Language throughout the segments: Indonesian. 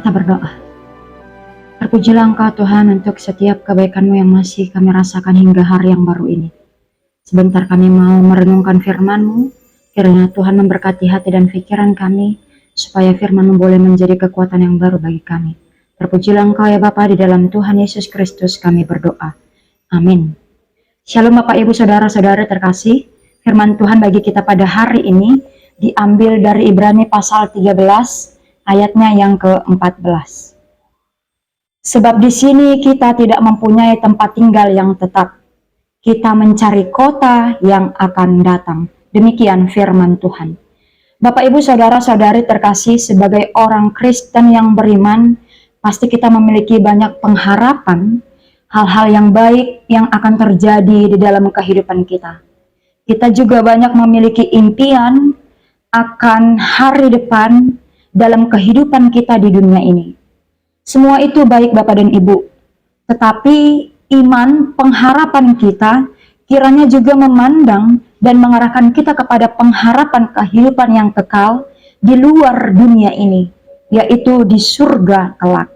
Kita berdoa. Terpujilah Engkau Tuhan untuk setiap kebaikan-Mu yang masih kami rasakan hingga hari yang baru ini. Sebentar kami mau merenungkan firman-Mu, kiranya Tuhan memberkati hati dan pikiran kami, supaya firman-Mu boleh menjadi kekuatan yang baru bagi kami. Terpujilah Engkau ya Bapa, di dalam Tuhan Yesus Kristus kami berdoa. Amin. Shalom Bapak Ibu Saudara-saudara terkasih, firman Tuhan bagi kita pada hari ini diambil dari Ibrani pasal 13 ayatnya yang ke-14. Sebab di sini kita tidak mempunyai tempat tinggal yang tetap. Kita mencari kota yang akan datang. Demikian firman Tuhan. Bapak Ibu Saudara-saudari terkasih, sebagai orang Kristen yang beriman, pasti kita memiliki banyak pengharapan, hal-hal yang baik yang akan terjadi di dalam kehidupan kita. Kita juga banyak memiliki impian akan hari depan dalam kehidupan kita di dunia ini. Semua itu baik Bapak dan Ibu. Tetapi iman, pengharapan kita kiranya juga memandang dan mengarahkan kita kepada pengharapan kehidupan yang kekal di luar dunia ini, yaitu di surga kelak.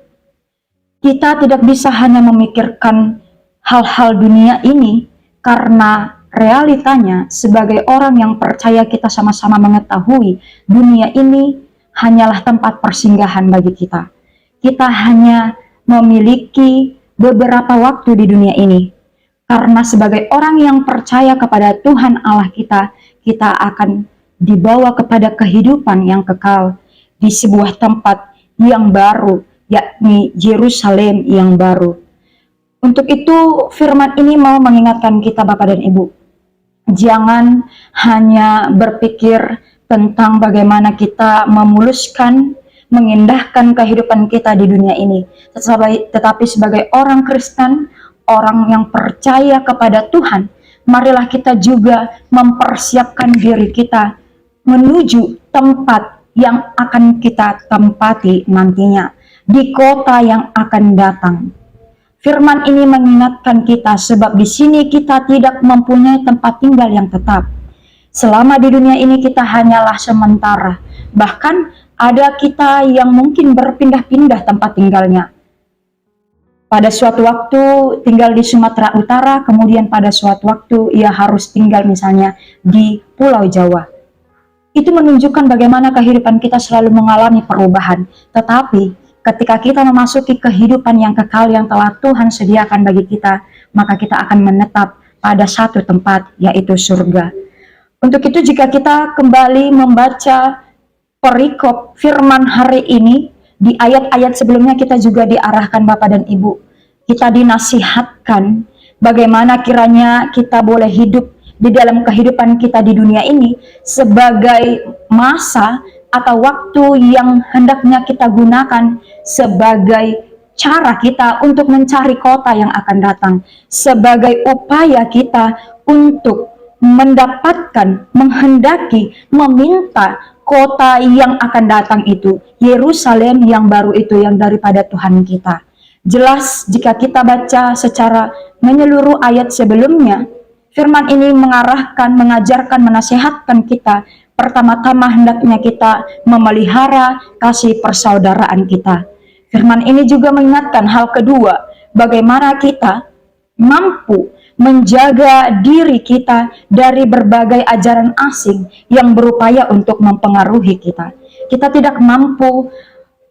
Kita tidak bisa hanya memikirkan hal-hal dunia ini, karena realitanya sebagai orang yang percaya kita sama-sama mengetahui dunia ini hanyalah tempat persinggahan bagi kita. Kita hanya memiliki beberapa waktu di dunia ini. Karena sebagai orang yang percaya kepada Tuhan Allah kita, kita akan dibawa kepada kehidupan yang kekal di sebuah tempat yang baru, yakni Yerusalem yang baru. Untuk itu firman ini mau mengingatkan kita Bapak dan Ibu. Jangan hanya berpikir tentang bagaimana kita memuluskan, mengindahkan kehidupan kita di dunia ini. Tetapi sebagai orang Kristen, orang yang percaya kepada Tuhan, marilah kita juga mempersiapkan diri kita menuju tempat yang akan kita tempati nantinya, di kota yang akan datang. Firman ini mengingatkan kita, sebab di sini kita tidak mempunyai tempat tinggal yang tetap. Selama di dunia ini kita hanyalah sementara. Bahkan ada kita yang mungkin berpindah-pindah tempat tinggalnya. Pada suatu waktu tinggal di Sumatera Utara, kemudian pada suatu waktu ia harus tinggal misalnya di Pulau Jawa. Itu menunjukkan bagaimana kehidupan kita selalu mengalami perubahan. Tetapi ketika kita memasuki kehidupan yang kekal yang telah Tuhan sediakan bagi kita, maka kita akan menetap pada satu tempat, yaitu surga. Untuk itu jika kita kembali membaca perikop firman hari ini, di ayat-ayat sebelumnya kita juga diarahkan Bapak dan Ibu. Kita dinasihatkan bagaimana kiranya kita boleh hidup di dalam kehidupan kita di dunia ini sebagai masa atau waktu yang hendaknya kita gunakan sebagai cara kita untuk mencari kota yang akan datang, sebagai upaya kita untuk mendapatkan, menghendaki, meminta kota yang akan datang itu, Yerusalem yang baru itu, yang daripada Tuhan kita. Jelas jika kita baca secara menyeluruh ayat sebelumnya, firman ini mengarahkan, mengajarkan, menasihatkan kita. Pertama-tama hendaknya kita memelihara kasih persaudaraan kita. Firman ini juga mengingatkan hal kedua, bagaimana kita mampu menjaga diri kita dari berbagai ajaran asing yang berupaya untuk mempengaruhi kita. Kita tidak mampu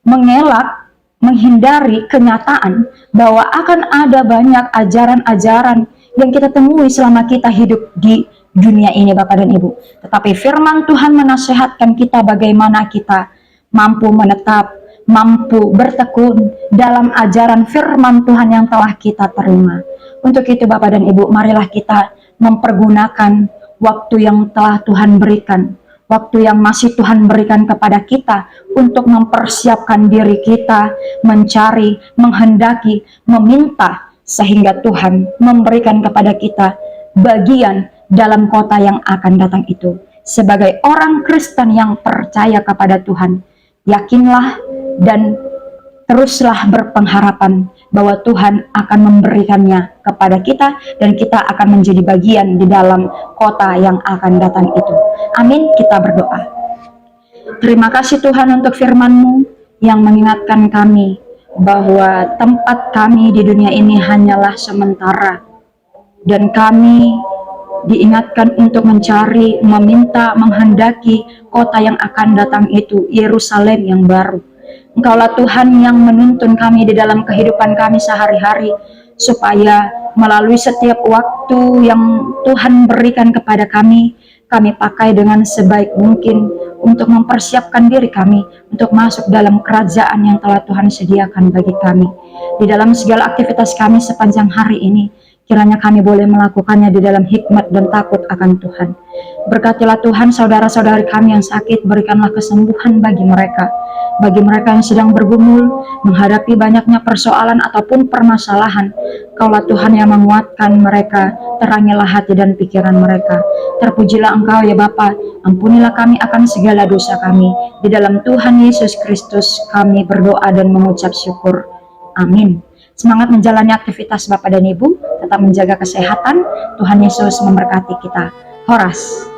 mengelak, menghindari kenyataan bahwa akan ada banyak ajaran-ajaran yang kita temui selama kita hidup di dunia ini Bapak dan Ibu. Tetapi firman Tuhan menasehatkan kita bagaimana kita mampu menetap, mampu bertekun dalam ajaran firman Tuhan yang telah kita terima. Untuk itu Bapak dan Ibu, marilah kita mempergunakan waktu yang telah Tuhan berikan, waktu yang masih Tuhan berikan kepada kita untuk mempersiapkan diri kita, mencari, menghendaki, meminta, sehingga Tuhan memberikan kepada kita bagian dalam kota yang akan datang itu. Sebagai orang Kristen yang percaya kepada Tuhan, yakinlah dan teruslah berpengharapan bahwa Tuhan akan memberikannya kepada kita dan kita akan menjadi bagian di dalam kota yang akan datang itu. Amin, kita berdoa. Terima kasih Tuhan untuk firman-Mu yang mengingatkan kami bahwa tempat kami di dunia ini hanyalah sementara, dan kami diingatkan untuk mencari, meminta, menghendaki kota yang akan datang itu, Yerusalem yang baru. Engkaulah Tuhan yang menuntun kami di dalam kehidupan kami sehari-hari, supaya melalui setiap waktu yang Tuhan berikan kepada kami pakai dengan sebaik mungkin untuk mempersiapkan diri kami untuk masuk dalam kerajaan yang telah Tuhan sediakan bagi kami. Di dalam segala aktivitas kami sepanjang hari ini, kiranya kami boleh melakukannya di dalam hikmat dan takut akan Tuhan. Berkatilah Tuhan saudara-saudari kami yang sakit, berikanlah kesembuhan bagi mereka. Bagi mereka yang sedang bergumul, menghadapi banyaknya persoalan ataupun permasalahan, Kaulah Tuhan yang menguatkan mereka, terangilah hati dan pikiran mereka. Terpujilah Engkau ya Bapa, ampunilah kami akan segala dosa kami. Di dalam Tuhan Yesus Kristus kami berdoa dan mengucap syukur. Amin. Semangat menjalani aktivitas Bapak dan Ibu, tetap menjaga kesehatan. Tuhan Yesus memberkati kita. Horas.